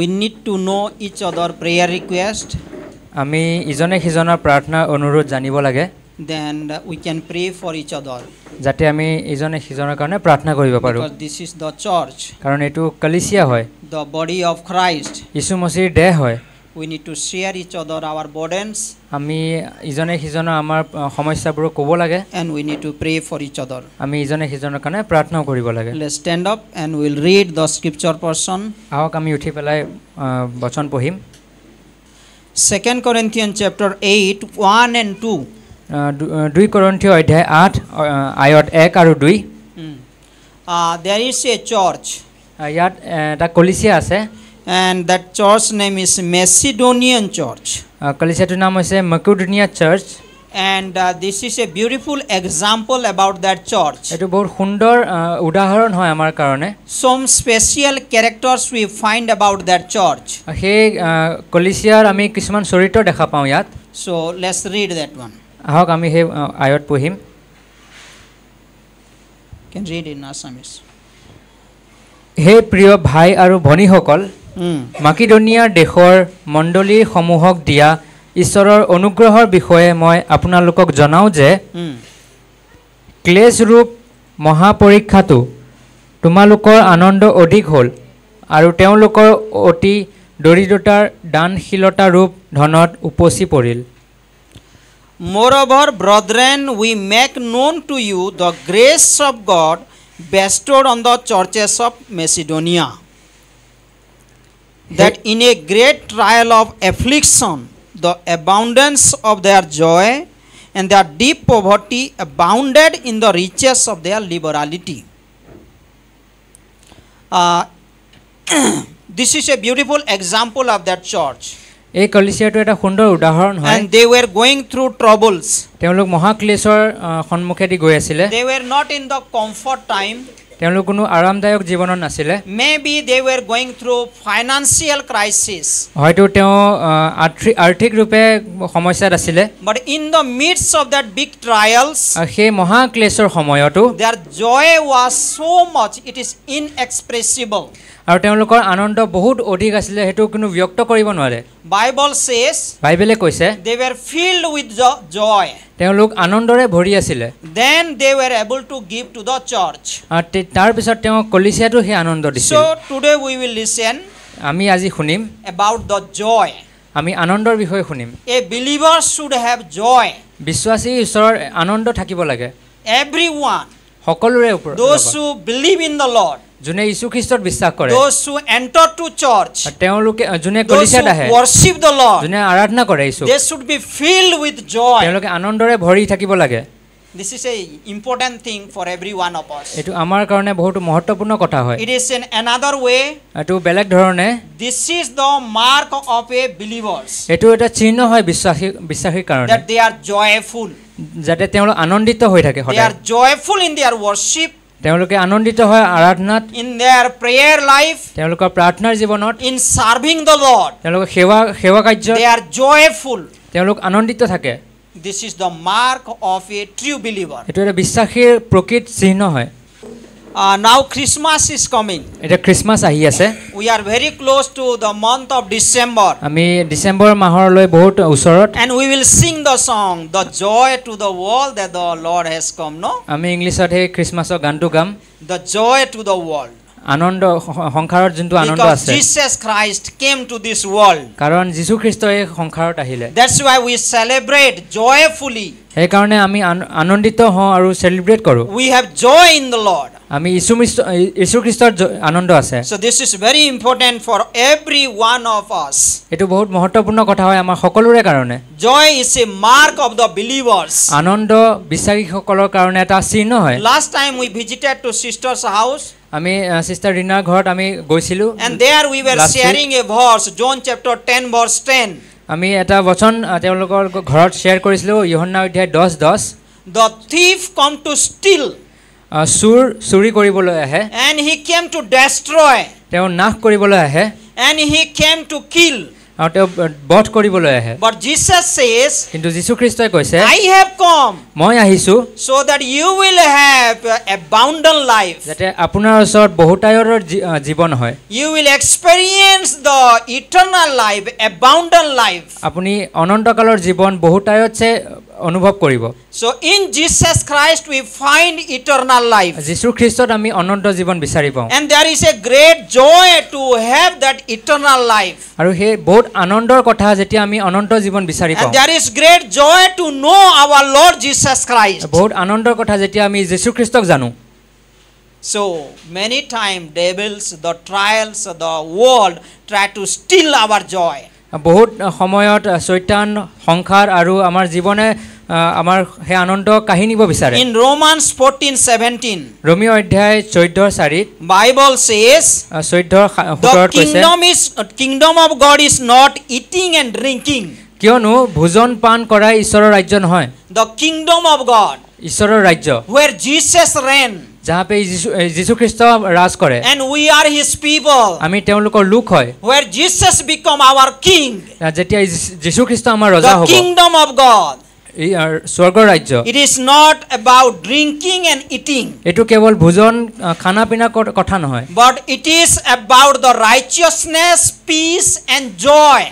we need to know each other prayer request. আমি ইজনে সিজনৰ প্ৰাৰ্থনা অনুৰোধ জানিব লাগে। Then we can pray for each other. যাতে আমি ইজনে সিজনৰ কাৰণে প্ৰাৰ্থনা কৰিব পাৰো। Because this is the church. কাৰণ এটো কলিসিয়া হয়। The body of Christ. যীশু মসিৰ দেহ হয়। We need to share each other our burdens. আমি ইজনে সিজনৰ আমাৰ সমস্যাবোৰ ক'ব লাগে। And we need to pray for each other. আমি ইজনে সিজনৰ কাৰণে প্ৰাৰ্থনা কৰিব লাগে। Let's stand up and we'll read the scripture portion. আহক আমি উঠি পেলাই বচন পঢ়িম। 2 Corinthians chapter 8 1 and 2. 2 Corinthians অধ্যায় 8 আয়ত 1 আৰু 2। There is a church. ইয়াত এটা কলিসিয়া আছে। And that church name is Macedonian Church. কলিসিয়াটোৰ নাম হৈছে মাকেডোনিয়া search. And this is a beautiful example about that church. এটো বহুত সুন্দৰ উদাহৰণ হয় আমাৰ কাৰণে। Some special characters we find about that church. সেই কলিসিয়াৰ আমি কিছুমান চৰিত্ৰ দেখা পাওঁ ইয়াত। So let's read that one. আহক আমি সেই আয়ত পঢ়িম। Can read in Assamese. হে প্ৰিয় ভাই আৰু ভনীসকল, মাকেডোনিয়াৰ দেশৰ মণ্ডলীৰ সমূহক দিয়া ঈশ্বৰৰ অনুগ্ৰহৰ বিষয়ে মই আপোনালোকক জনাও যে ক্লেশ ৰূপ মহাপৰীক্ষাটো তোমালোকৰ আনন্দ অধিক হ'ল আৰু তেওঁলোকৰ অতি দৰিদ্ৰতাৰ দানশীলতা ৰূপ ধনত উপচি পৰিল। Moreover, brethren, we make known to you the grace of God bestowed on the churches of Macedonia, that in a great trial of affliction, the abundance of their joy and their deep poverty abounded in the riches of their liberality. This is a beautiful example of that church. এই কলিসিয়াটো এটা সুন্দৰ উদাহৰণ হয়। And they were going through troubles. তেওঁলোক মহাক্লেশৰ সন্মুখেদি গৈ আছিল। They were not in the comfort time. তেওঁলোক কোনো আৰামদায়ক জীৱনত নাছিল। Maybe they were going through financial crisis. হয়তো তেওঁ আৰ্থিক ৰূপে সমস্যাত আছিল। But in the midst of that big trials, সেই মহাক্লেশৰ সময়তো their joy was so much, it is inexpressible. আৰু তেওঁলোকৰ আনন্দ বহুত অধিক আছিল, হেতু কোনো ব্যক্ত কৰিব নোৱাৰে। Bible says, বাইবেলে কৈছে, they were filled with joy. তেওঁলোক আনন্দৰে ভৰি আছিল। Then they were able to give to the church. আৰু তাৰ পিছত তেওঁ কলিসিয়াটো সেই আনন্দ দিছিল। So today we will listen আমি আজি শুনিম about the joy. আমি আনন্দৰ বিষয়ে শুনিম। A believer should have joy. বিশ্বাসী ঈশ্বৰৰ আনন্দ থাকিব লাগে। Everyone, সকলোৰে ওপৰত, those who believe in the Lord, যোনে যীশু খ্ৰীষ্টত বিশ্বাস কৰে, those who enter to church, তেওঁলোকে যোনে those কলিসিয়াত who আহে, worship the Lord, যোনে আৰাধনা কৰে যীশু, they should be filled with joy. তেওঁলোকে আনন্দৰে ভৰি থাকিব লাগে। This is a important thing for every one of us. এটো আমাৰ কাৰণে বহুত মহত্বপূৰ্ণ কথা হয়। It is in another way. এটো বেলেগ ধৰণে This is the mark of a believers. এটো এটা চিহ্ন হয় বিশ্বাসীৰ কাৰণে, that they are joyful. যাতে তেওঁলোক আনন্দিত হৈ থাকে They সদায়। are joyful in their worship, তেওঁলোকে আনন্দিত হয় আৰাধনাত, in their prayer life, তেওঁলোকৰ প্ৰাৰ্থনাৰ জীৱনত, in serving the Lord. তেওঁলোকৰ সেৱা কাৰ্যত They are joyful. তেওঁলোক আনন্দিত থাকে। This is the mark of a true believer. এটো এটা বিশ্বাসীৰ প্ৰকৃত চিহ্ন হয়। Now Christmas is coming. এটা খ্ৰীষ্টমাছ আহি আছে। We are very close to the month of December. আমি ডিসেম্বৰ মাহলৈ বহুত ওচৰত। And we will sing the song, the joy to the world that the Lord has come, no? আমি ইংলিছত এই খ্ৰীষ্টমাছৰ গানটো গাম। The joy to the world. আনন্দ সংসাৰত যোনটো আনন্দ Because আছে। Jesus Christ came to this world. কাৰণ যীশু খ্ৰীষ্ট এই সংসাৰত আহিলে। That's why we celebrate joyfully. এই কাৰণে আমি আনন্দিত হওঁ আৰু সেলিব্ৰেট কৰো। We have joy in the Lord. আমি যীশু খ্ৰীষ্টৰ আনন্দ আছে। So this is very important for every one of us. এটো বহুত মহত্বপূৰ্ণ কথা হয় আমাৰ সকলোৰে কাৰণে। Joy is a mark of the believers. আনন্দ বিশ্বাসীসকলৰ কাৰণে এটা চিহ্ন হয়। Last time we visited to sister's house. আমি সিস্টাৰ ৰিনাৰ ঘৰত আমি গৈছিলো। And there we were sharing a verse, John chapter 10 verse 10. আমি এটা বচন তেওঁলোকৰ ঘৰত শেয়াৰ কৰিছিলো, ইয়োহানা অধ্যায় 10:10। The thief come to steal. চুৰি কৰিবলৈ আহে। And he came to destroy. তেওঁ নাশ কৰিবলৈ আহে। And he came to kill. আৰু তেওঁ বধ কৰিবলৈ আহে But Jesus says, কিন্তু যীশু খ্ৰীষ্টই কৈছে I have come মই আহিছো so that you will have abundant life. যাতে আপোনাৰ ওচৰত বহুতায়ৰ জীৱন হয় You will experience the eternal life, abundant life. আপুনি অনন্তকালৰ জীৱন বহুতায়তছে অনুভৱ কৰিব So in Jesus Christ we find eternal life. যীশু খ্ৰীষ্টত আমি অনন্ত জীৱন বিচাৰি পাওঁ And there is a great joy to have that eternal life. আৰু হে বহুত আনন্দৰ কথা যেতিয়া আমি অনন্ত জীৱন বিচাৰি পাওঁ And there is great joy to know our Lord Jesus Christ. বহুত আনন্দৰ কথা যেতিয়া আমি যীশু খ্ৰীষ্টক জানো So many times devils, the trials, the world try to steal our joy. বহুত সময়ত শয়তান সংসাৰ আৰু আমাৰ জীৱনে আমাৰ হে আনন্দ কাহিনীব বিচাৰে In Romans 14:17 ৰোমিও অধ্যায় 14:4 Bible says 14:17 কৈছে kingdom of God is not eating and drinking. কিয়নো ভোজন পান কৰা ঈশ্বৰৰ ৰাজ্য নহয় The kingdom of God ঈশ্বৰৰ ৰাজ্য where Jesus reigned जहाँ पे যীশু খ্ৰীষ্ট ৰাজ কৰে and we are his people. আমি তেওঁলোকৰ লোক হয় Where Jesus become our king. যেতিয়া যীশু খ্ৰীষ্ট আমাৰ ৰজা হ'ব The kingdom of God. এই স্বৰ্গৰ ৰাজ্য It is not about drinking and eating. এটো কেৱল ভোজন খানা পিনা কথা নহয় But it is about the righteousness, peace and joy.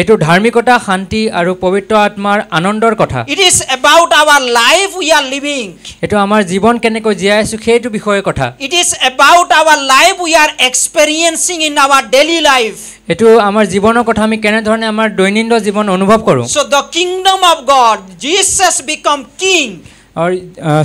এটো ধাৰ্মিকতা শান্তি আৰু পবিত্ৰ আত্মাৰ আনন্দৰ কথা It is about our life we are living. এটো আমাৰ জীৱন কেনেকৈ জীয়াই আছো সেইটো বিষয়ে কথা It is about our life we are experiencing in our daily life. এটো আমাৰ জীৱনৰ কথা আমি কেনে ধৰণে আমাৰ দৈনন্দিন জীৱন অনুভৱ কৰো So the kingdom of God, Jesus become king. আৰু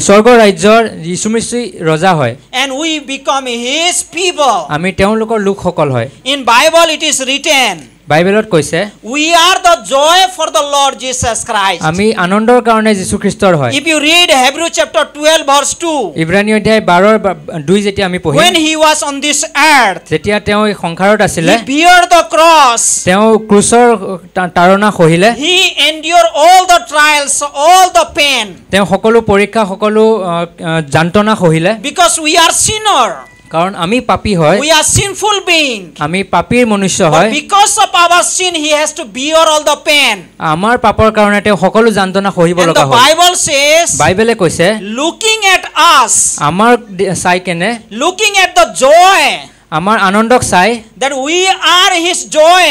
স্বৰ্গৰ ৰাজ্যৰ যীশু খ্ৰীষ্ট ৰজা হয় And we become his people. আমি তেওঁলোকৰ লোকসকল হয় In Bible it is written, বাইবেলত কৈছে we are the joy for the Lord Jesus Christ. আমি আনন্দৰ কাৰণে যীশু খ্ৰীষ্টৰ হয় If you read Hebrews chapter 12 verse 2, ইব্ৰানী অধ্যায় 12 যেতিয়া আমি পঢ়িম when he was on this earth, যেতিয়া তেওঁ এই সংসাৰত আছিলে he bear the cross. তেওঁ ক্ৰুচৰ তাৰণা সহিলে He endure all the trials, all the pain. তেওঁ সকলো পৰীক্ষা সকলো যন্ত্ৰণা সহিলে Because we are sinner. কাৰণ আমি পাপী হয় We are sinful being. আমি পাপীৰ মনুষ্য But হয় because of our sin, he has to bear all the pain. আমাৰ পাপৰ কাৰণে তেওঁ সকলো যন্ত্ৰণা সহিব And লগা the হয় Bible says, বাইবেলে কৈছে looking at us, আমাৰ চাই কেনে looking at the joy, আমাৰ আনন্দক চাই that we are his joy,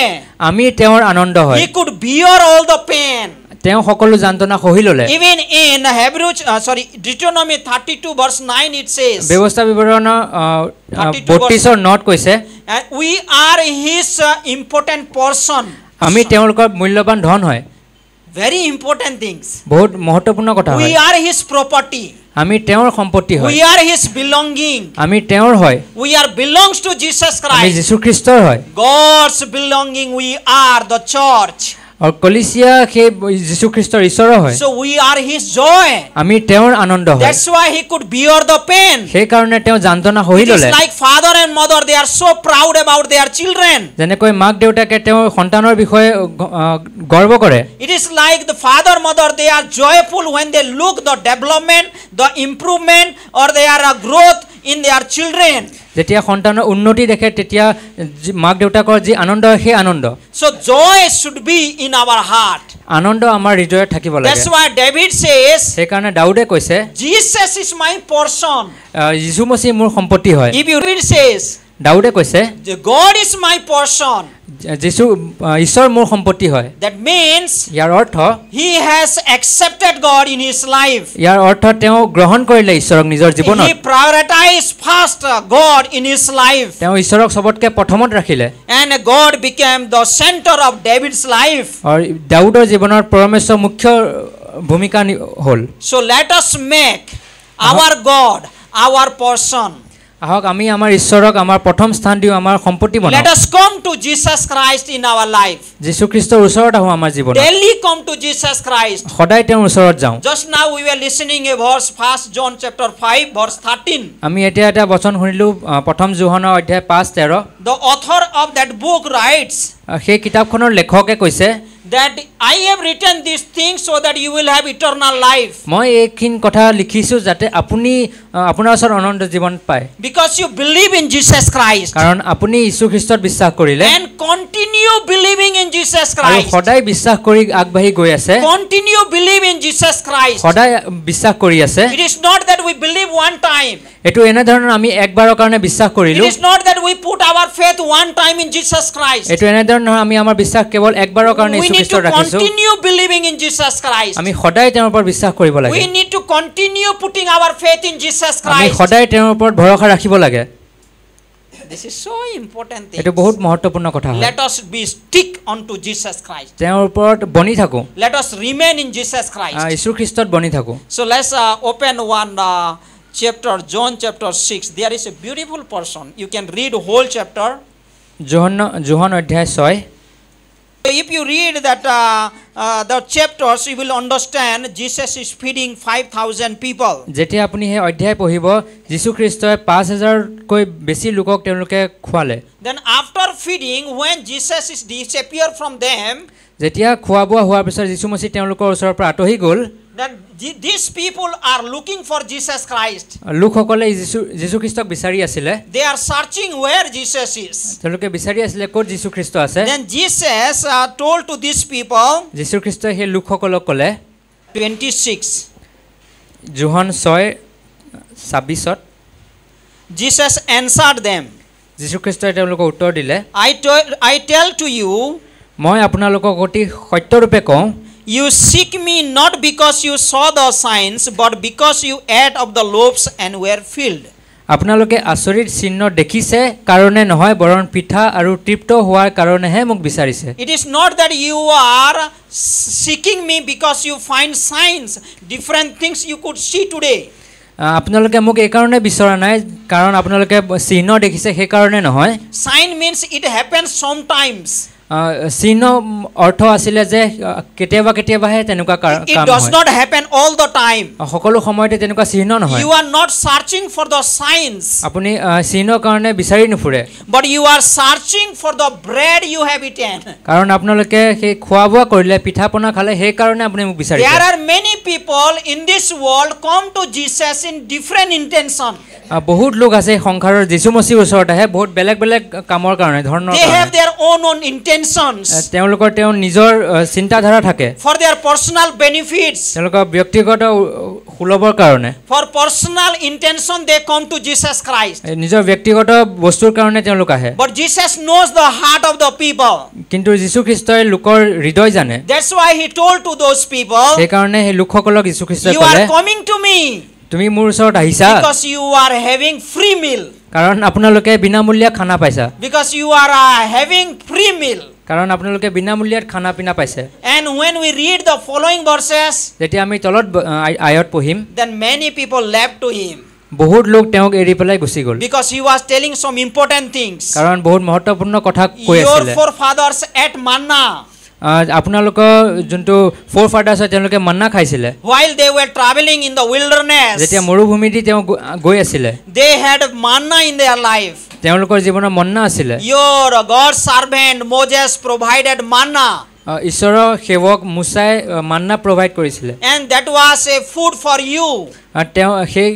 আমি তেওঁৰ আনন্দ হয় he could bear all the pain. তেওঁ সকলো যন্ত্ৰণা সহি ললে Even in Deuteronomy 32 verse 9 it says, ব্যৱস্থা বিৱৰণ 32:9 কৈছে and we are his important portion. আমি তেওঁলোকৰ মূল্যৱান ধন হয় Very important things. বহুত মহত্বপূৰ্ণ কথা হয় We are his property. আমি তেওঁৰ সম্পত্তি হয় We are his belonging. আমি তেওঁৰ হয় We are belongs to Jesus আমি Christ. যীশু খ্ৰীষ্টৰ হয় God's belonging. We are the church. আৰু কলিচিয়া সেই যীশু খ্ৰীষ্টৰ ঈশ্বৰ হয় So we are his joy. আমি তেওঁৰ আনন্দ হয় That's why he could bear the pain. সেই কাৰণে তেওঁ যন্ত্ৰণা সহি It is ললে like father and mother, they are so proud about their children. যেনেকৈ মাক দেউতাকে তেওঁৰ সন্তানৰ বিষয়ে গৰ্ব কৰে It is like the father mother, they are joyful when they look the development, the improvement or their growth in their children. যেতিয়া সন্তানৰ উন্নতি দেখে তেতিয়া মাক দেউতাকৰ যি আনন্দ সেই আনন্দ So joy should be in our heart. আনন্দ আমাৰ হৃদয়ত থাকিব লাগে That's why David says, সেই কাৰণে দাউদে কৈছে Jesus is my portion. যীশু মসিহ মোৰ সম্পত্তি হয় If you read says, দাউদে কৈছে God is my portion. যীশু ঈশ্বৰ মোৰ সম্পত্তি হয় That means ইয়াৰ অৰ্থ he has accepted God in his life. ইয়াৰ অৰ্থ তেওঁ গ্ৰহণ কৰিলে ঈশ্বৰক নিজৰ জীৱনত He prioritized first God in his life. তেওঁ ঈশ্বৰক সবতকে প্ৰথমত ৰাখিলে And God became the center of David's life. আৰু দাউদৰ জীৱনৰ পৰমেশ্বৰ মুখ্য ভূমিকা হ'ল So let us make our God our portion. আহক আমি আমাৰ ঈশ্বৰক আমাৰ প্ৰথম স্থান দিও আমাৰ সম্পত্তি বনাও Let us come to Jesus Christ in our life. যীশু খ্ৰীষ্টৰ ওচৰত আহো আমাৰ জীৱনত Daily come to Jesus Christ. সদায় তেওঁৰ ওচৰত যাওঁ Just now we were listening a verse, 1 John chapter 5 verse 13. আমি এতিয়া এটা বচন শুনিলো প্ৰথম যোহানৰ অধ্যায় 5:13 The author of that book writes সেই কিতাপখনৰ লেখকে কৈছে that I have written these things so that you will have eternal life. মই এইখিন কথা লিখিছো যাতে আপুনি আপোনাৰ ওচৰত অনন্ত জীৱন পায় Because you believe in Jesus Christ. কাৰণ আপুনি যীশু খ্ৰীষ্টত বিশ্বাস কৰিলে And continue believing in Jesus আৰু Christ. সদায় বিশ্বাস কৰি আগবাঢ়ি গৈ আছে Continue believe in Jesus Christ. সদায় বিশ্বাস কৰি আছে It is not that we believe one time. এটো এনে ধৰণৰ আমি একবাৰৰ কাৰণে বিশ্বাস It কৰিলো is not that we put our faith one time in Jesus Christ. এটো এনে ধৰণৰ আমি আমাৰ বিশ্বাস কেৱল একবাৰৰ কাৰণে We যীশু need খ্ৰীষ্টত to ৰাখিছো continue believing in Jesus Christ. আমি সদায় তেওঁৰ ওপৰত বিশ্বাস কৰিব লাগে We need to continue putting our faith in Jesus আমি Christ. সদায় তেওঁৰ ওপৰত ভৰসা ৰাখিব লাগে This is so important thing. এটো বহুত মহত্বপূৰ্ণ কথা হয় Let us be stick onto Jesus Christ. তেওঁৰ ওপৰত বনি থাকো Let us remain in Jesus Christ. যীশু খ্ৰীষ্টত বনি থাকো So let's open one chapter, John chapter 6. There is a beautiful person. You can read whole chapter. যোহন অধ্যায় 6 If you read that the chapters, you will understand Jesus is feeding 5,000 people. যেতিয়া আপুনি হে অধ্যায় পঢ়িব যীশু খ্ৰীষ্টই 5000 কৈ বেছি লোকক তেওঁলোকে খোৱালে Then after feeding, when Jesus is disappear from them, যেতিয়া খোৱা বোৱা হোৱাৰ পিছত যীশু মসিহ তেওঁলোকৰ ওচৰৰ পৰা আঁতৰি গ'ল then these people are looking for Jesus Christ. লোকসকলে যীশু খ্ৰীষ্টক বিচাৰি আছিলে They are searching where Jesus is. তেওঁলোকে বিচাৰি আছিলে ক'ত যীশু খ্ৰীষ্ট আছে Then Jesus told to these people, যীশু খ্ৰীষ্টই সেই লোকসকলক ক'লে 26. যোহন 6:26 Jesus answered them, যীশু খ্ৰীষ্টই তেওঁলোকক উত্তৰ দিলে I tell to you, মই আপোনালোকক অতি সত্যৰূপে কওঁ you seek me not because you saw the signs, but because you ate of the loaves and were filled. আপোনালোকে আচৰিত চিহ্ন দেখিছে কাৰণে নহয় বৰণ পিঠা আৰু তৃপ্ত হোৱাৰ কাৰণেহে মোক বিচাৰিছে It is not that you are seeking me because you find signs, different things you could see today. আপোনালোকে মোক এই কাৰণে বিচৰা নাই কাৰণ আপোনালোকে চিহ্ন দেখিছে সেই কাৰণে নহয় Sign means it happens sometimes. চিহ্ন অৰ্থ আছিল যে কেতিয়াবা কেতিয়াবাহে তেনেকুৱা কাম It does হয় not happen all the time. সকলো সময়তে তেনেকুৱা চিহ্ন নহয় You are not searching for the signs, আপুনি চিহ্নৰ কাৰণে বিচাৰি নুফুৰে but you are searching for the bread you have eaten. কাৰণ আপোনালোকে সেই খোৱা বোৱা কৰিলে পিঠা পনা খালে সেই কাৰণে আপুনি মোক বিচাৰিছে There are many people in this world come to Jesus in different intention. বহুত লোক আছে সংসাৰৰ যীশু মসিহৰ ওচৰত আহে বহুত বেলেগ বেলেগ কামৰ কাৰণে ধৰণৰ They have their own intentions তেওঁলোকৰ তেওঁ নিজৰ চিন্তাধাৰা থাকে for their personal benefits. তেওঁলোকৰ ব্যক্তিগত সুলভৰ কাৰণে For personal intention they come to Jesus Christ. নিজৰ ব্যক্তিগত বস্তুৰ কাৰণে তেওঁলোক আহে But Jesus knows the heart of the people. কিন্তু যীশু খ্ৰীষ্টই লোকৰ হৃদয় জানে That's why he told to those people, সেই কাৰণে সেই লোকসকলক যীশু খ্ৰীষ্টই you ক'লে are coming to me তুমি মোৰ ওচৰত আহিছা because you are having free meal. কাৰণ আপোনালোকে বিনামূলীয়া খানা পাইছা Because you are having free meal. কাৰণ আপোনালোকে বিনামূলীয়াত খানা পিনা পাইছে And when we read the following verses, যেতিয়া আমি তলত আয়ত পঢ়িম then many people left to him. বহুত লোক তেওঁক এৰি পেলাই গুচি গ'ল Because he was telling some important things. কাৰণ বহুত মহত্বপূৰ্ণ কথা কৈ Your আছিল forefathers ate manna আপোনালোকৰ যোনটো ফ'ৰ ফাদাৰ্ছ হয় তেওঁলোকে মান্না খাইছিলে while they were traveling in the wilderness. যেতিয়া মৰুভূমিত তেওঁ গৈ আছিলে They had manna in their life. তেওঁলোকৰ জীৱনত মন্না আছিলে Your God's servant Moses provided manna. ঈশ্বৰৰ সেৱক মুছাই মান্না প্ৰভাইড কৰিছিলে And that was a food for you. তেওঁ সেই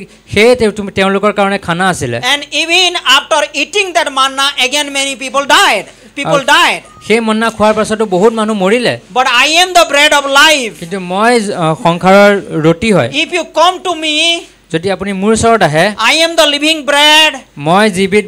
তেওঁলোকৰ কাৰণে খানা আছিলে And even after eating that manna, again many people died. সেই মন্না খোৱাৰ পাছতো বহুত মানুহ মৰিলে But I am the bread of life. কিন্তু মই সংসাৰৰ ৰুটি হয় If you come to me, যদি আপুনি মোৰ ওচৰত আহে I am the living bread. মই জীৱিত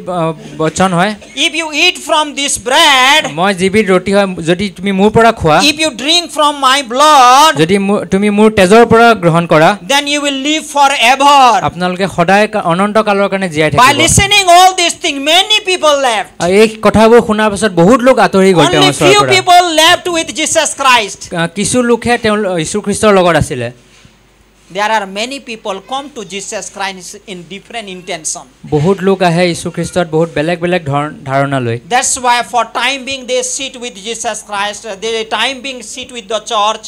বচন হয় If you eat from this bread, মই জীৱিত ৰুটি হয় যদি তুমি মোৰ পৰা খোৱা if you drink from my blood, যদি তুমি মোৰ তেজৰ পৰা গ্ৰহণ কৰা then you will live forever. আপোনালোকে সদায় অনন্ত কালৰ কাৰণে জীয়াই By থাকিব listening all these things, many people left. এই কথাবোৰ শুনাৰ পিছত বহুত লোক আঁতৰি গ'ল তেওঁৰ Only ওচৰৰ few পৰা people left with Jesus Christ. কিছু লোকহে তেওঁ যীশু খ্ৰীষ্টৰ লগত আছিলে There are many people come to Jesus Christ in different intention. বহুত লোক আহে যীশু খ্ৰীষ্টত বহুত বেলেগ বেলেগ ধাৰণা লৈ That's why for time being they sit with Jesus Christ. They time being sit with the church.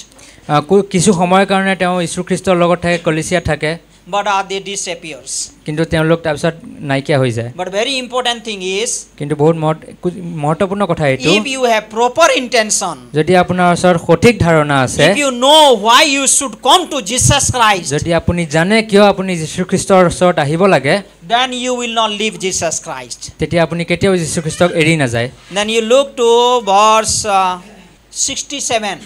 কিছু সময়ৰ কাৰণে তেওঁ যীশু খ্ৰীষ্টৰ লগত থাকে কলিচিয়া থাকে but they disappears. কিন্তু তেওঁলোক তাৰপিছত নাইকিয়া হৈ যায় But very important thing is, কিন্তু বহুত মহত্বপূৰ্ণ কথা এইটো if you have proper intention, যদি আপোনাৰ ওচৰত সঠিক ধাৰণা আছে if you know why you should come to Jesus Christ, যদি আপুনি জানে কিয় আপুনি যীশু খ্ৰীষ্টৰ ওচৰত আহিব লাগে then you will not leave Jesus Christ. তেতিয়া আপুনি কেতিয়াও যীশু খ্ৰীষ্টক এৰি নাযায় Then you look to verse 67.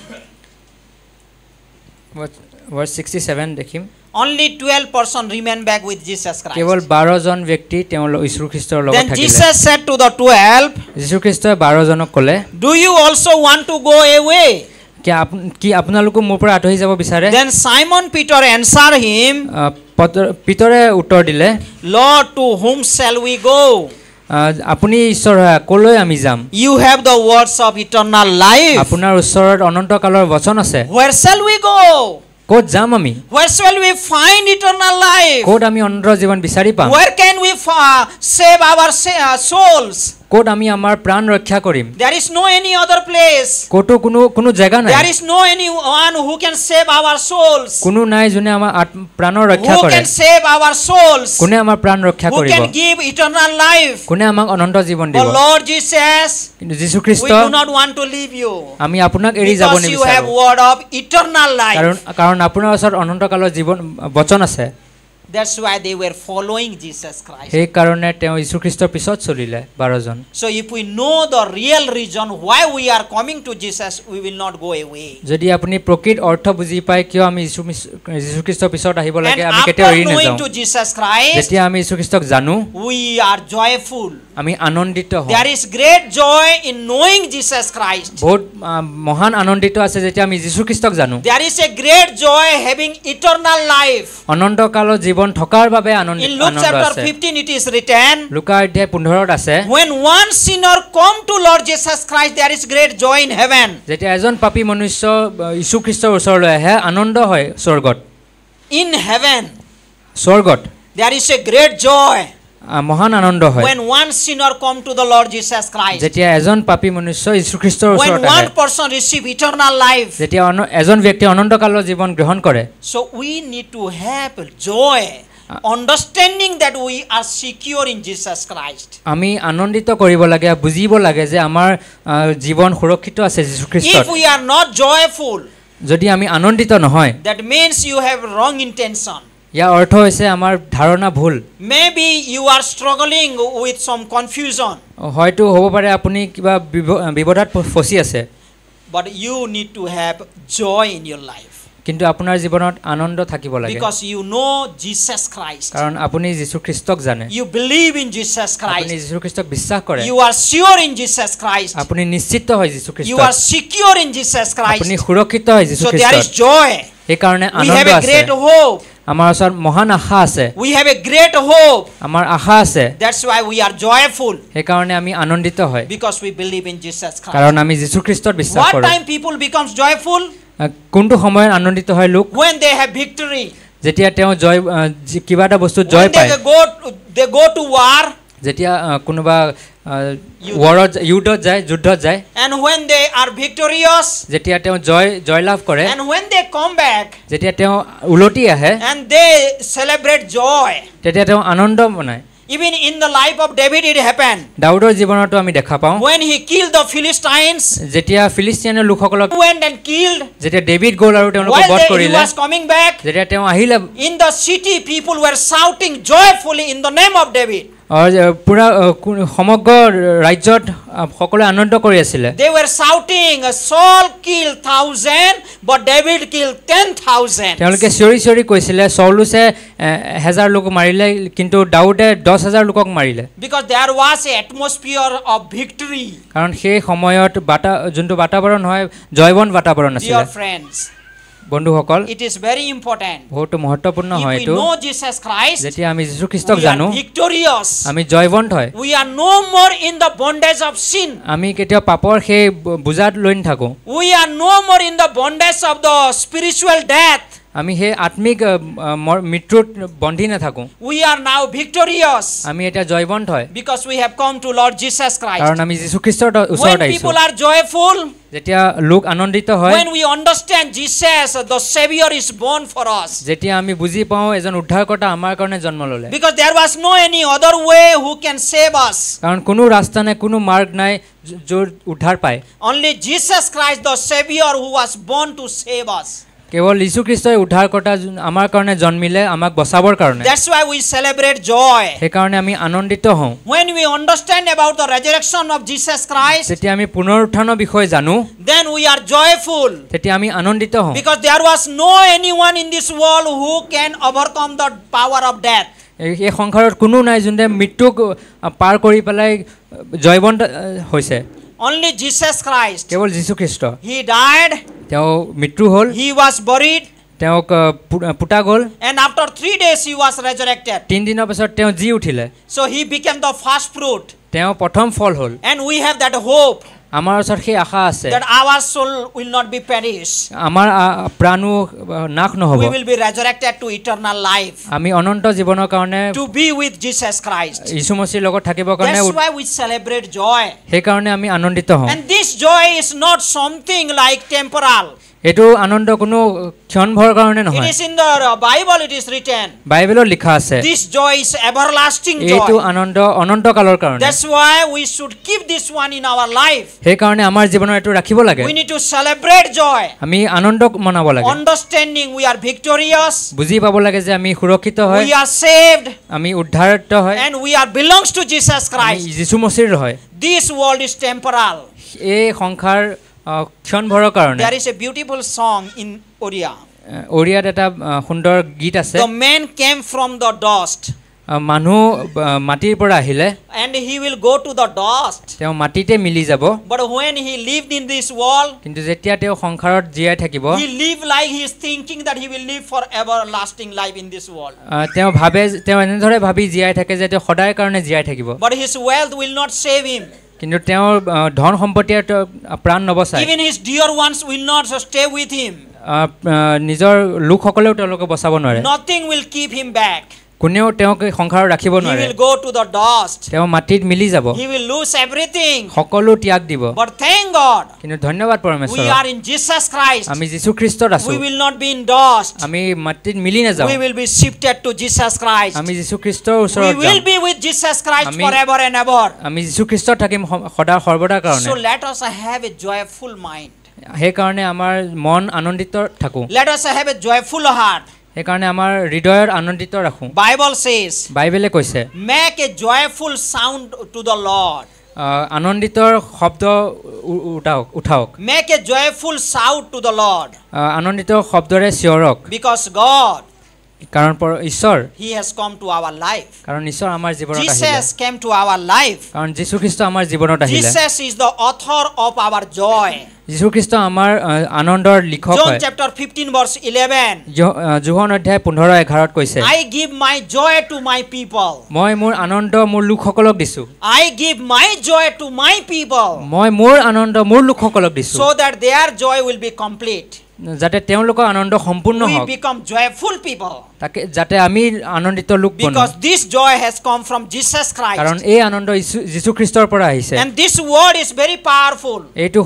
verse 67 দেখিম Only 12% remain back with Jesus Christ. কেৱল 12 জন ব্যক্তি তেওঁ যীশু খ্ৰীষ্টৰ লগত Then থাকিলে Jesus said to the 12, যীশু খ্ৰীষ্টই 12 জনক ক'লে do you also want to go away? কি আপোনালোকো মোৰ পৰা আঁতৰি যাব বিচাৰে Then Simon Peter answered him, পিতৰে উত্তৰ দিলে Lord, to whom shall we go? আপুনি ঈশ্বৰ কলৈ আমি যাম You have the words of eternal life. আপোনাৰ ওচৰত অনন্তকালৰ বচন আছে Where shall we go? ক'ত যাম আমি Where shall we find eternal life? ক'ত আমি অনন্ত জীৱন বিচাৰি পাম Where can we save our souls? ক'ত আমি আমাৰ প্ৰাণ ৰক্ষা কৰিম There is no any other place. ক'তো কোনো জায়গা নাই There is no anyone who can save our souls. কোনো নাই যোনে আমাৰ প্ৰাণৰ ৰক্ষা Who কৰে can save our souls? কোনে আমাৰ প্ৰাণ ৰক্ষা Who কৰিব can give eternal life? কোনে আমাক অনন্ত জীৱন দিব Oh Lord Jesus, কিন্তু যীশু we Christ do not want to leave you. আমি আপোনাক এৰি যাব Because you have নিবিচাৰো word of eternal life. কাৰণ আপোনাৰ ওচৰত অনন্তকালৰ জীৱন বচন আছে That's why they were following Jesus Christ. সেই কাৰণে তেওঁ যীশু খ্ৰীষ্টৰ পিছত চলিলে 12 জন So if we know the real reason why we are coming to Jesus, we will not go away. যদি আপুনি প্ৰকৃত অৰ্থ বুজি পায় কিয় আমি যীশু খ্ৰীষ্টৰ পিছত আহিব And লাগে আমি কেতিয়াও after এৰি knowing নাযাওঁ to Jesus Christ, যেতিয়া আমি যীশু খ্ৰীষ্টক জানো we are joyful. আমি আনন্দিত হওঁ There is great joy in knowing Jesus Christ. বহুত মহান আনন্দিত আছে যেতিয়া আমি যীশু খ্ৰীষ্টক জানো There is a great joy having eternal life. অনন্তকালৰ জীৱন থকাৰ বাবে আনন্দ In Luke chapter আছে 15 it is written, লুকা অধ্যায় 15ত আছে when one sinner come to Lord Jesus Christ, there is great joy in heaven. যেতিয়া এজন পাপী মনুষ্য যীশু খ্ৰীষ্টৰ ওচৰলৈ আহে আনন্দ হয় স্বৰ্গত In heaven, স্বৰ্গত there is a great joy. মহান আনন্দ হয় When one sinner come to the Lord Jesus Christ, যেতিয়া এজন পাপী মনুষ্য যীশু খ্ৰীষ্টৰ when ওচৰত one আহে person receive eternal life, যেতিয়া এজন ব্যক্তি অনন্তকালৰ জীৱন গ্ৰহণ কৰে so we need to have joy, understanding that we are secure in Jesus Christ. আমি আনন্দিত কৰিব লাগে বুজিব লাগে যে আমাৰ জীৱন সুৰক্ষিত আছে যীশু খ্ৰীষ্টত If we are not joyful, যদি আমি আনন্দিত নহয় that means you have wrong intention. ইয়াৰ অৰ্থ হৈছে আমাৰ ধাৰণা ভুল Maybe you are struggling with some confusion, হয়তো হ'ব পাৰে আপুনি কিবা বিপদত ফচি আছে but you need to have joy in your life. কিন্তু আপোনাৰ জীৱনত আনন্দ থাকিব লাগে Because you know Jesus Christ. কাৰণ আপুনি যীশু খ্ৰীষ্টক জানে You believe in Jesus আপুনি Christ. যীশু খ্ৰীষ্টক বিশ্বাস কৰে You are sure in Jesus Christ. আপুনি নিশ্চিত হয় যীশু You খ্ৰীষ্টত are secure in Jesus Christ. আপুনি সুৰক্ষিত হয় যীশু So there খ্ৰীষ্টত is joy. এই কাৰণে We have আনন্দ a আছে great hope. আমাৰ ওচৰত মহান আশা আছে We have a great hope. আমাৰ আশা আছে That's why we are joyful. সেই কাৰণে আমি আনন্দিত হয় Because we believe in Jesus Christ. কাৰণ আমি যীশু খ্ৰীষ্টত বিশ্বাস What কৰোঁ time people becomes joyful? কোনটো সময়ত আনন্দিত হয় লোক When they have victory. যেতিয়া তেওঁ জয় কিবা এটা বস্তু জয় When পায় they go to war. যেতিয়া কোনোবা যুদ্ধত যায় And when they are victorious. যেতিয়া তেওঁ জয়লাভ কৰে And when they come back. যেতিয়া তেওঁ উলটি আহে And they celebrate joy. তেতিয়া তেওঁ আনন্দ মনায় Even in the life of David it happened. দাউদৰ জীৱনতো আমি দেখা পাওঁ When he killed the Philistines. যেতিয়া ফিলিষ্টিয়ানৰ লোকসকলক Went and killed. যেতিয়া ডেভিড গ'ল আৰু তেওঁলোকক বধ While he কৰিলে was coming back. যেতিয়া তেওঁ আহিলে In the city people were shouting joyfully in the name of David. পুৰা সমগ্ৰ ৰাজ্যত সকলোৱে আনন্দ কৰি আছিলে They were shouting, Saul killed 1,000 but David killed 10,000. তেওঁলোকে চিঞৰি কৈছিলে সৌলুছে 1000 লোক মাৰিলে কিন্তু দাউদে 10,000 লোকক মাৰিলে Because there was an atmosphere of victory. কাৰণ সেই সময়ত যোনটো বাতাবৰণ হয় জয়বন বাতাবৰণ আছিল Dear friends, বন্ধুসকল it is very important. বহুত মহত্বপূৰ্ণ হয় If we এটো know Jesus Christ, যেতিয়া আমি যীশু খ্ৰীষ্টক we জানো are victorious. আমি জয়বন্ত হয় We are no more in the bondage of sin. আমি কেতিয়াও পাপৰ সেই বুজাত লৈ নাথাকো We are no more in the bondage of the spiritual death. আমি হে আত্মিক মৃত্যুত বন্ধি নাথাকো We are now victorious আমি এটা জয়বন্ত হয় because we have come to Lord Jesus Christ. কাৰণ আমি যীশু খ্ৰীষ্টৰ ওচৰত When আহিছো people are joyful, যেতিয়া লোক আনন্দিত হয় when we understand Jesus, the Savior is born for us. যেতিয়া আমি বুজি পাওঁ এজন উদ্ধাৰকৰ্তা আমাৰ কাৰণে জন্ম ল'লে Because there was no any other way who can save us. কাৰণ কোনো ৰাস্তা নাই কোনো মাৰ্গ নাই য'ত উদ্ধাৰ পায় Only Jesus Christ, the Savior, who was born to save us. কেৱল যীশু খ্ৰীষ্টই উদ্ধাৰকৰ্তা আমাৰ কাৰণে জন্মিলে আমাক বচাবৰ কাৰণে That's why we celebrate joy. সেইকাৰণে আমি আনন্দিত হওঁ When we understand about the resurrection of Jesus Christ, যেতিয়া আমি পুনৰুত্থানৰ বিষয়ে জানো then we are joyful. তেতিয়া আমি আনন্দিত হওঁ Because there was no anyone in this world who can overcome the power of death. এই সংসাৰত কোনো নাই যোনে মৃত্যুক পাৰ কৰি পেলাই জয়বন্ত হৈছে Only Jesus Christ. কেৱল যীশু খ্ৰীষ্ট He died, তেওঁ মৃত্যু হ'ল he was buried, তেওঁক পুতা গ'ল and after 3 days he was resurrected. 3 দিনৰ পিছত তেওঁ জি উঠিলে So he became the first fruit. তেওঁ প্ৰথম ফল হ'ল And we have that hope আমাৰ ওচৰত সেই আশা আছে that our soul will not be perished. আমাৰ প্ৰাণো নাশ নহ'ব We will be resurrected to eternal life, আমি অনন্ত জীৱনৰ কাৰণে to be with Jesus Christ. যীশু মসিৰ লগত থাকিবৰ কাৰণে That's why we celebrate joy. সেই কাৰণে আমি আনন্দিত হওঁ And this joy is not something like temporal. এটো আনন্দ কোনো ক্ষণভৰ কাৰণে It নহয় is in the Bible, it is written. বাইবেলত লিখা আছে This joy is everlasting এইটো joy. আনন্দ অনন্ত কালৰ কাৰণে That's why we should keep this one in our life. সেই কাৰণে আমাৰ জীৱনত এটো ৰাখিব লাগে We need to celebrate joy. আমি আনন্দ মনাব লাগে Understanding we are victorious, বুজি পাব লাগে যে আমি সুৰক্ষিত হয় we are saved, আমি উদ্ধাৰিত হয় and we are belongs to Jesus আমি Christ. যীশু মসিৰ হয় This world is temporal. এই সংসাৰ ক্ষণভৰৰ কাৰণে There is a beautiful song in Oriya. ওড়িয়াত এটা সুন্দৰ গীত আছে The man came from the dust, মানুহ মাটিৰ পৰা আহিলে and he will go to the dust. তেওঁ মাটিতে মিলি যাব But when he lived in this world, কিন্তু যেতিয়া তেওঁ সংসাৰত জীয়াই থাকিব he lived like he is thinking that he will live for everlasting life in this world. তেওঁ ভাবে তেওঁ এনেদৰে ভাবি জীয়াই থাকে যে তেওঁ সদায় কাৰণে জীয়াই থাকিব But his wealth will not save him. কিন্তু তেওঁৰ ধন সম্পত্তিয়ে প্ৰাণ নবচায় Even his dear ones will not stay with him. নিজৰ লোকসকলেও তেওঁলোকক বচাব নোৱাৰে Nothing will keep him back. কোনেও তেওঁক সংসাৰত ৰাখিব He নোৱাৰে will go to the dust. তেওঁ মাটিত মিলি যাব He will lose everything. সকলো ত্যাগ দিব But thank God, কিন্তু ধন্যবাদ we পৰমেশ্বৰক are in Jesus Christ. আমি যীশু খ্ৰীষ্টত আছো We will not be in dust. আমি মাটিত মিলি নাযাওঁ We will be shifted to Jesus Christ. আমি যীশু খ্ৰীষ্টৰ We ওচৰত will যাম be with Jesus Christ Ami- forever and ever. আমি যীশু খ্ৰীষ্টত থাকিম সদা সৰ্বদাৰ কাৰণে So let us have a joyful mind. সেই কাৰণে আমাৰ মন আনন্দিত থাকো Let us have a joyful heart. সেই কাৰণে আমাৰ হৃদয়ৰ আনন্দিত ৰাখো Bible says, বাইবেলে কৈছে make a joyful sound to the Lord. আনন্দিতৰ শব্দ উঠাওক Make a joyful shout to the Lord. আনন্দিতৰ শব্দৰে চিঞৰক Because God, কাৰণ ঈশ্বৰ He has come to our life. কাৰণ ঈশ্বৰ আমাৰ জীৱনত আহিলে Jesus came to our life. কাৰণ যীশু খ্ৰীষ্ট আমাৰ জীৱনত আহিলে Jesus is the author of our joy. যীশু খ্ৰীষ্ট আমাৰ আনন্দৰ লিখক John হয় chapter 15 verse 11. যোহন অধ্যায় 15:11 কৈছে I give my joy to my people. মই মোৰ আনন্দ মোৰ লোকসকলক দিছো I give my joy to my people, মই মোৰ আনন্দ মোৰ লোকসকলক দিছো so that their joy will be complete. যাতে তেওঁলোকৰ আনন্দ সম্পূৰ্ণ We হওক become joyful people. তাকে যাতে আমি আনন্দিত লোক বনো Because this joy has come from Jesus কাৰণ Christ. এই আনন্দ যীশু খ্ৰীষ্টৰ পৰা আহিছে And this word is very powerful. এইটো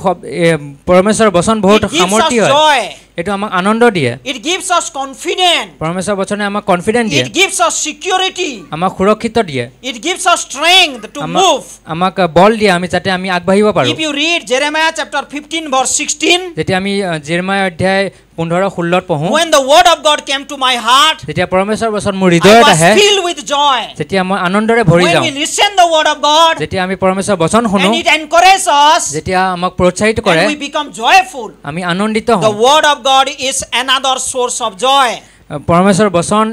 পৰমেশ্বৰৰ বচন বহুত It gives us সামৰ্থী হয় joy. এইটো আমাক আনন্দ দিয়ে It gives us confidence. পৰমেশ্বৰৰ বচনে আমাক কনফিডেন্স দিয়ে It gives us security. আমাক সুৰক্ষিত দিয়ে It gives us strength to move. আমাক বল দিয়ে আমি যাতে আমি আগবাঢ়িব পাৰো If you read Jeremiah chapter 15 verse 16, যেতিয়া আমি জেৰেমায়া অধ্যায় 15:16 পঢ়ো when the word of God came to my heart, যেতিয়া পৰমেশ্বৰৰ বচন মোৰ I হৃদয়ত was আহে filled with joy. যেতিয়া মই আনন্দৰে ভৰি When যাওঁ we listen the word of God, যেতিয়া আমি পৰমেশ্বৰৰ বচন শুনো and it encourages us, যেতিয়া আমাক প্ৰোৎসাহিত কৰে and we become joyful. আমি আনন্দিত The হওঁ word of God is another source of joy. পৰমেশ্বৰৰ বচন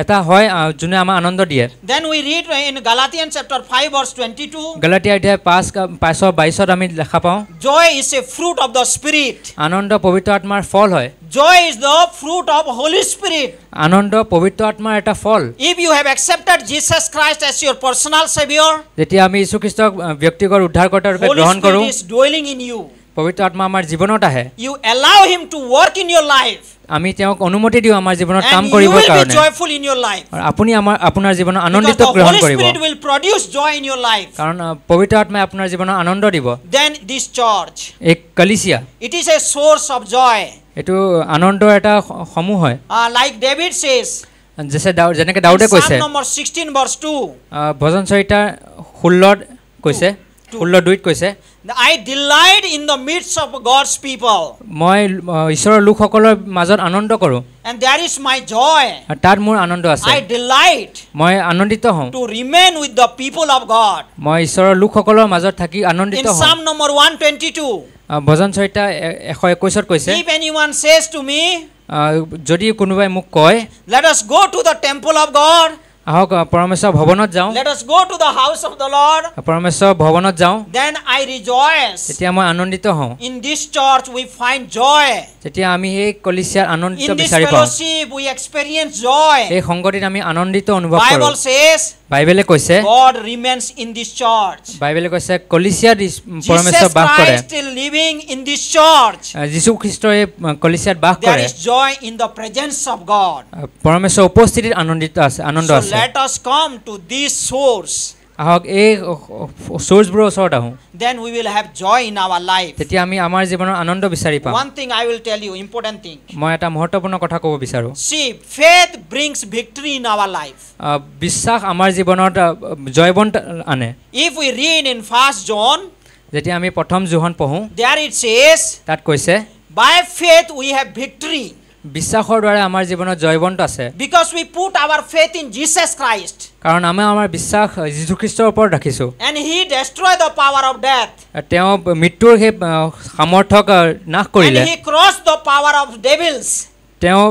এটা হয় যোনে আমাক আনন্দ দিয়ে Then we read in Galatians chapter 5 verse 22, গলাটীয়া অধ্যায় 5:22 আমি দেখা পাওঁ joy is a fruit of the spirit. আনন্দ পবিত্ৰ আত্মাৰ ফল হয় Joy is the fruit of Holy Spirit. আনন্দ পবিত্ৰ আত্মাৰ এটা ফল If you have accepted Jesus Christ as your personal savior, যেতিয়া আমি যীশু খ্ৰীষ্টক ব্যক্তিগত উদ্ধাৰকৰ্তা ৰূপে Holy গ্ৰহণ কৰো Spirit is dwelling in you. পবিত্ৰ আত্মা আমাৰ জীৱনত আহে You allow him to work in your life. আমি তেওঁক অনুমতি দিওঁ আমাৰ জীৱনত কাম And you কৰিবৰ will be কাৰণে joyful in your life. আৰু আপুনি আপোনাৰ জীৱনত Because আনন্দিত the গ্ৰহণ Holy কৰিব Spirit will produce joy in your life. কাৰণ পবিত্ৰ আত্মাই আপোনাৰ জীৱনত আনন্দ দিব Then this church, এক কলিচিয়া it is a source of joy. এটো আনন্দৰ এটা সমূহ হয় Like David says, যেনেকৈ দাউদে কৈছে Psalm number 16 verse 2. ভজন চৰিতা 16 কৈছে 16:2 কৈছে I delight in the midst of God's people. মই ঈশ্বৰৰ লোকসকলৰ মাজত আনন্দ কৰোঁ And there is my joy. তাত মোৰ আনন্দ আছে I delight মই আনন্দিত হওঁ to remain with the people of God. মই ঈশ্বৰৰ লোকসকলৰ মাজত থাকি আনন্দিত In হওঁ Psalm number 122, ভজন চৰিতা 121 কৈছে if anyone says to me, যদি কোনোবাই মোক কয় let us go to the temple of God, আহক পৰমেশ্বৰ ভৱনত যাওঁ let us go to the house of the Lord, পৰমেশ্বৰ ভৱনত যাওঁ then I rejoice. তেতিয়া মই আনন্দিত হওঁ In this church we find joy. তেতিয়া আমি এই কলিচিয়াৰ আনন্দিত In this বিচাৰি পাওঁ fellowship we experience joy. এই সংগতিত আমি আনন্দিত অনুভৱ কৰোঁ Bible says বাইবেলে কৈছে God remains in this church. বাইবেলে কৈছে কলিচিয়াত Jesus পৰমেশ্বৰ বাস কৰে Christ is living in this church. যীশু খ্ৰীষ্টই কলিচিয়াত বাস There কৰে is joy in the presence of God. পৰমেশ্বৰ উপস্থিতিত আনন্দ So আছে let us come to this source. আহক এই সোৰ্সবোৰৰ ওচৰত আহোঁ Then we will have joy in our life. তেতিয়া আমি আমাৰ জীৱনৰ আনন্দ বিচাৰি পাম One thing I will tell you, important thing. মই এটা মহত্বপূৰ্ণ কথা ক'ব বিচাৰোঁ See, faith brings victory in our life. বিশ্বাস আমাৰ জীৱনত জয়বন্ত আনে If we read in 1 John, যেতিয়া আমি প্ৰথম যোহন পঢ়োঁ there it says, তাত কৈছে by faith we have victory. বিশ্বাসৰ দ্বাৰা আমাৰ জীৱনত জয়বন্ত আছে Because we put our faith in Jesus Christ. কাৰণ আমি আমাৰ বিশ্বাস যীশু খ্ৰীষ্টৰ ওপৰত ৰাখিছোঁ And he destroyed the power of death. তেওঁ মৃত্যুৰ সেই সামৰ্থক নাশ And কৰিলে he crossed the power of devils. তেওঁ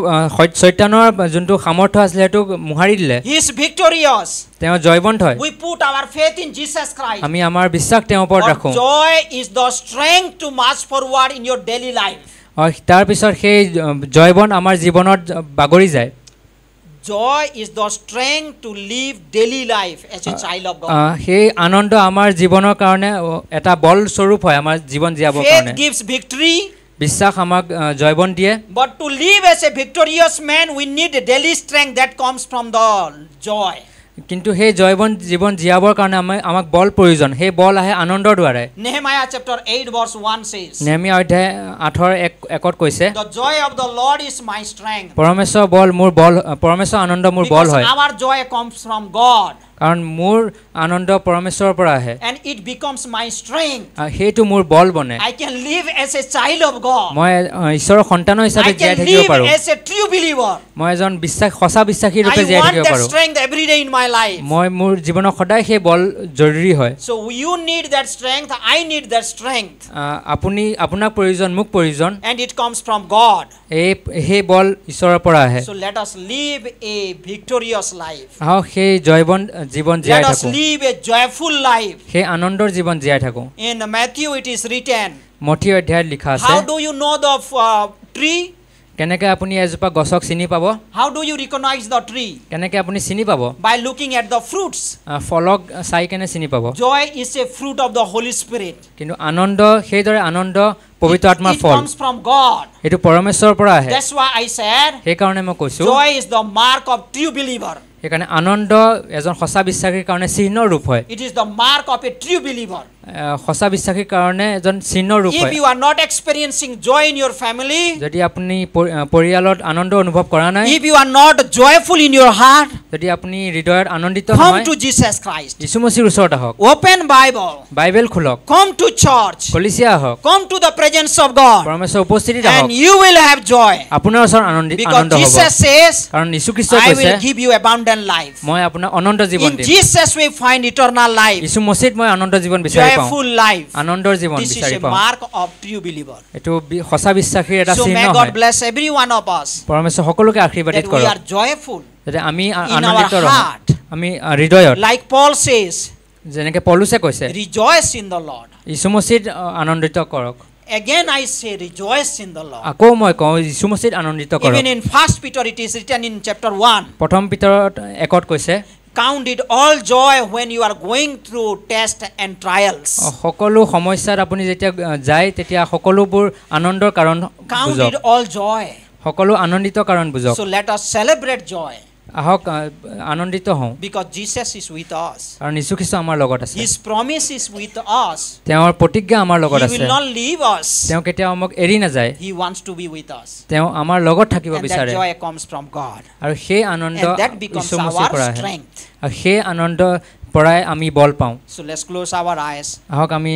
শয়তানৰ যোনটো সামৰ্থ আছিলে সেইটো মোহাৰি দিলে He is victorious. তেওঁ জয়বন্ত হয় We put our faith in Jesus Christ. আমি আমাৰ বিশ্বাস তেওঁৰ ওপৰত But ৰাখোঁ joy is the strength to march forward in your daily life. তাৰ পিছত সেই জয়বন্ত আমাৰ জীৱনত বাগৰি যায় Joy is the strength to live daily life as a child of God. সেই আনন্দ আমাৰ জীৱনৰ কাৰণে এটা বল স্বৰূপ হয় আমাৰ জীৱন জীয়াবৰ Faith কাৰণে gives victory. বিশ্বাস আমাক জয়বন্ত দিয়ে But to live as a victorious man, we need a daily strength that comes from the joy. কিন্তু সেই জয়বন্ত জীৱন জীয়াবৰ কাৰণে আমাক বল প্ৰয়োজন সেই বল আহে আনন্দৰ দ্বাৰাই Nehemiah chapter 8 verse 1 says, নেহেমীয়া অধ্যায় 8:1 কৈছে the joy of the Lord is my strength. পৰমেশ্বৰ আনন্দ মোৰ বল Because হয় our joy comes from God. কাৰণ মোৰ আনন্দ পৰমেশ্বৰৰ পৰা আহে And it becomes my strength. সেইটো মোৰ বল বনে I can live as a child of God. মই ঈশ্বৰৰ সন্তান হিচাপে I জীয়াই can থাকিব live পাৰোঁ as a true believer. মই এজন সঁচা বিশ্বাসী ৰূপে I জীয়াই want থাকিব that পাৰোঁ strength every day in my life. মই মোৰ জীৱনত সদায় সেই বল জৰুৰী হয় So you need that strength, I need that strength. আপোনাক প্ৰয়োজন মোক প্ৰয়োজন And it comes from God. সেই বল ঈশ্বৰৰ পৰা আহে So let us live a victorious life. আহক সেই জয়বন্ত জীৱন জীয়াই Let us থাকোঁ live a joyful life. সেই আনন্দৰ জীৱন জীয়াই থাকোঁ In Matthew it is written, মথি অধ্যায়ত লিখা আছে how do you know the tree? কেনেকৈ আপুনি এজোপা গছক চিনি পাব How do you recognize the tree? কেনেকৈ আপুনি চিনি পাব By looking at the fruits. ফলক চাই কেনে চিনি পাব Joy is a fruit of the Holy Spirit. কিন্তু আনন্দ সেইদৰে আনন্দ পবিত্ৰ আত্মাৰ It ফল comes from God. এইটো পৰমেশ্বৰৰ পৰা আহে That's why I said সেইকাৰণে মই কৈছোঁ joy is the mark of true believer. সেইকাৰণে আনন্দ এজন সঁচা বিশ্বাসীৰ কাৰণে চিহ্নৰ ৰূপ হয় It is the mark of a true believer. সঁচা বিশ্বাসীৰ কাৰণে এজন চিহ্নৰ ৰূপ If হয় you are not experiencing joy in your family, যদি আপুনি পৰিয়ালত আনন্দ অনুভৱ কৰা নাই if you are not joyful in your heart, যদি আপুনি হৃদয়ত আনন্দিত come নহয় to Jesus Christ. যীশু মਸੀহৰ ওচৰত আহক Open Bible. বাইবেল খোলক Come to church. কলিচিয়া আহক Come to the presence of God. পৰমেশ্বৰৰ উপস্থিতিত আহক And you will have joy. আপোনাৰ ওচৰত Because আনন্দ হ'ব Jesus says, কাৰণ যীশু খ্ৰীষ্টই I কৈছে will give you abundant life. মই আপোনাক অনন্ত জীৱন In দিম Jesus we find eternal life. যীশু মਸੀহত মই আনন্দ জীৱন বিচাৰি পাওঁ Joyful life. আনন্দৰ জীৱন This is বিচাৰি a পাওঁ mark of true believer. এইটো সঁচা বিশ্বাসীৰ এটা So চিহ্ন may হয় God bless every one of us পৰমেশ্বৰ সকলোকে আশীৰ্বাদিত that we কৰক are joyful যাতে আমি in our আনন্দিত ৰহোঁ heart. আমি হৃদয়ত Like Paul says, যেনেকৈ পৌলুছে কৈছে rejoice in the Lord. যীশু মਸੀহত আনন্দিত কৰক Again I say rejoice in the Lord. আকৌ মই কওঁ যীশু মਸੀহত আনন্দিত কৰক Even in 1 Peter it is written in chapter 1. প্ৰথম পিতৰত 1 কৈছে count it all joy when you are going through tests and trials. সকলো সমস্যাত আপুনি যেতিয়া যায় তেতিয়া সকলোবোৰ আনন্দৰ কাৰণ Count বুজক it all joy. সকলো আনন্দিত কাৰণ বুজক So let us celebrate joy আহক আনন্দিত হওঁ because Jesus is with us. কাৰণ যীশু খ্ৰীষ্ট আমাৰ লগত আছে His promise is with us. তেওঁৰ প্ৰতিজ্ঞা আমাৰ লগত He আছে will not leave us. তেওঁ কেতিয়াও আমাক এৰি নাযায় He wants to be with us. তেওঁ আমাৰ লগত থাকিব And that বিচাৰে joy comes from God. আৰু সেই আনন্দ And that becomes যীশু মसीহৰ পৰা our আহে strength. আৰু সেই আনন্দ পৰাই আমি বল পাওঁ So let's close our eyes. আহক আমি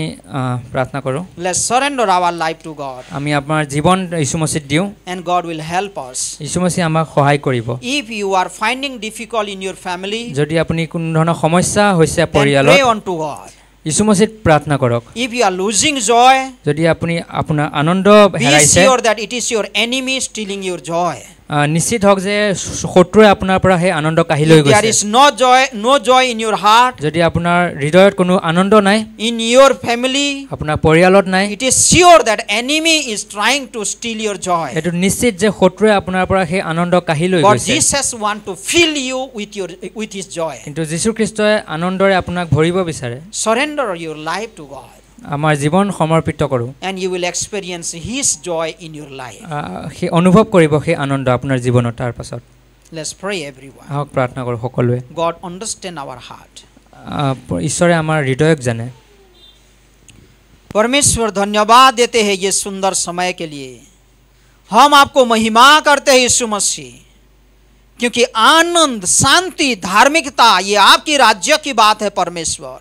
প্ৰাৰ্থনা কৰোঁ Let's surrender our life to God. আমি আমাৰ জীৱন যীশু মसीহত দিওঁ And God will help us. যীশু মसीহ আমাক সহায় কৰিব If you are finding difficult in your family, যদি আপুনি কোনো ধৰণৰ সমস্যা হৈছে then পৰিয়ালত pray unto God. যীশু মसीহত প্ৰাৰ্থনা কৰক If you are losing joy, যদি আপুনি আপোনাৰ আনন্দ be হেৰাইছে sure that it is your enemy stealing your joy. নিশ্চিত হওক যে শত্ৰুৱে আপোনাৰ পৰা সেই আনন্দ কাঢ়ি লৈ If there গৈছে is no joy in your heart, যদি আপোনাৰ হৃদয়ত কোনো আনন্দ নাই in your family, আপোনাৰ পৰিয়ালত নাই it is sure that enemy is trying to steal your joy. এইটো নিশ্চিত যে শত্ৰুৱে আপোনাৰ পৰা সেই আনন্দ কাঢ়ি লৈ But গৈছে Jesus want to fill you with his joy. কিন্তু যীশু খ্ৰীষ্টই আনন্দৰে আপোনাক ভৰিব বিচাৰে Surrender your life to God, আমাৰ জীৱন সমৰ্পিত কৰোঁ and you will experience his joy in your life. সেই অনুভৱ কৰিব সেই আনন্দ আপোনাৰ জীৱনত তাৰ পাছত Let's pray everyone. আহক প্ৰাৰ্থনা কৰোঁ সকলোৱে God understand our heart. ঈশ্বৰে আমাৰ হৃদয়ক জানে परमेश्वर धन्यवाद देते हैं ये सुंदर समय के लिए। हम आपको महिमा करते हैं यीशु मसीह, क्योंकि आनंद, शांति, धार्मिकता ये आपकी राज्य की बात है परमेश्वर।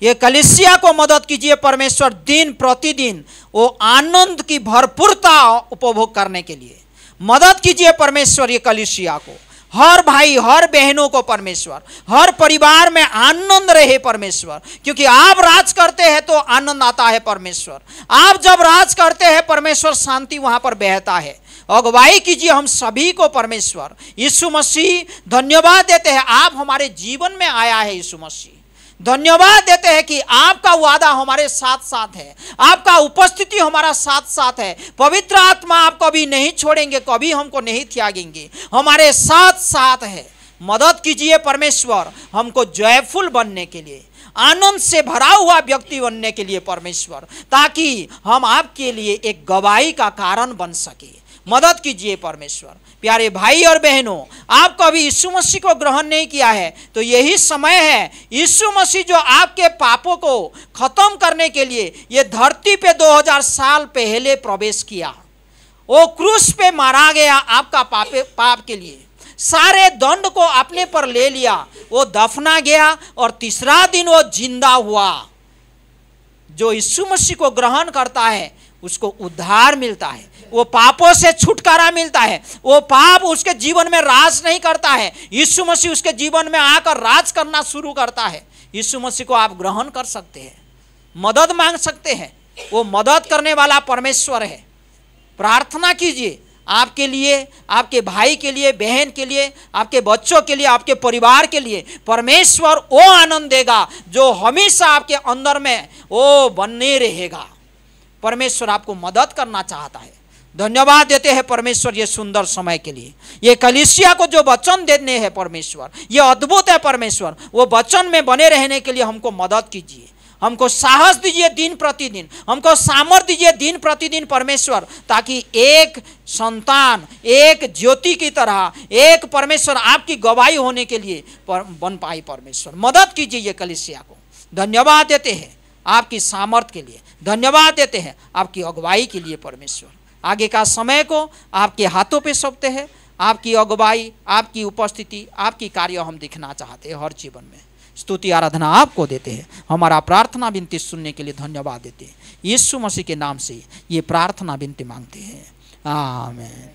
ये कलीसिया को मदद कीजिए परमेश्वर, दिन प्रतिदिन वो आनंद की भरपूरता उपभोग करने के लिए मदद कीजिए परमेश्वर। ये कलीसिया को, हर भाई हर बहनों को परमेश्वर, हर परिवार में आनंद रहे परमेश्वर, क्योंकि आप राज करते हैं तो आनंद आता है परमेश्वर। आप जब राज करते हैं परमेश्वर, शांति वहाँ पर बहता है। अगुवाई कीजिए हम सभी को परमेश्वर। यीशु मसीह धन्यवाद देते हैं, आप हमारे जीवन में आया है यीशु मसीह। धन्यवाद देते हैं कि आपका वादा हमारे साथ साथ है, आपका उपस्थिति हमारा साथ साथ है। पवित्र आत्मा आप कभी नहीं छोड़ेंगे, कभी हमको नहीं त्यागेंगे, हमारे साथ साथ है। मदद कीजिए परमेश्वर हमको जयफुल बनने के लिए, आनंद से भरा हुआ व्यक्ति बनने के लिए परमेश्वर, ताकि हम आपके लिए एक गवाही का कारण बन सके। मदद कीजिए परमेश्वर। प्यारे भाई और बहनों, आप कभी यीशु मसीह को ग्रहण नहीं किया है तो यही समय है। यीशु मसीह जो आपके पापों को खत्म करने के लिए ये धरती पे 2000 साल पहले प्रवेश किया, वो क्रूस पे मारा गया आपका पाप के लिए, सारे दंड को अपने पर ले लिया, वो दफना गया और तीसरा दिन वो जिंदा हुआ। जो यीशु मसीह को ग्रहण करता है उसको उद्धार मिलता है, वो पापों से छुटकारा मिलता है, वो पाप उसके जीवन में राज नहीं करता है। यीशु मसीह उसके जीवन में आकर राज करना शुरू करता है। यीशु मसीह को आप ग्रहण कर सकते हैं, मदद मांग सकते हैं, वो मदद करने वाला परमेश्वर है। प्रार्थना कीजिए आपके लिए, आपके भाई के लिए, बहन के लिए, आपके बच्चों के लिए, आपके परिवार के लिए। परमेश्वर वो आनंद देगा जो हमेशा आपके अंदर में वो बने रहेगा। परमेश्वर आपको मदद करना चाहता है। धन्यवाद देते हैं परमेश्वर ये सुंदर समय के लिए, ये कलीसिया को जो वचन देने हैं परमेश्वर, ये अद्भुत है परमेश्वर। वो वचन में बने रहने के लिए हमको मदद कीजिए, हमको साहस दीजिए दिन प्रतिदिन, हमको सामर्थ्य दीजिए दिन प्रतिदिन परमेश्वर, ताकि एक संतान, एक ज्योति की तरह, एक परमेश्वर आपकी गवाही होने के लिए बन पाई परमेश्वर। मदद कीजिए ये कलीसिया को। धन्यवाद देते हैं आपकी सामर्थ्य के लिए, धन्यवाद देते हैं आपकी अगुवाई के लिए परमेश्वर। आगे का समय को आपके हाथों पे सौंपते हैं। आपकी अगुवाई, आपकी उपस्थिति, आपकी कार्य हम दिखना चाहते हैं हर जीवन में। स्तुति आराधना आपको देते हैं। हमारा प्रार्थना विनती सुनने के लिए धन्यवाद देते हैं। यीशु मसीह के नाम से ये प्रार्थना विनती मांगते हैं, आमीन।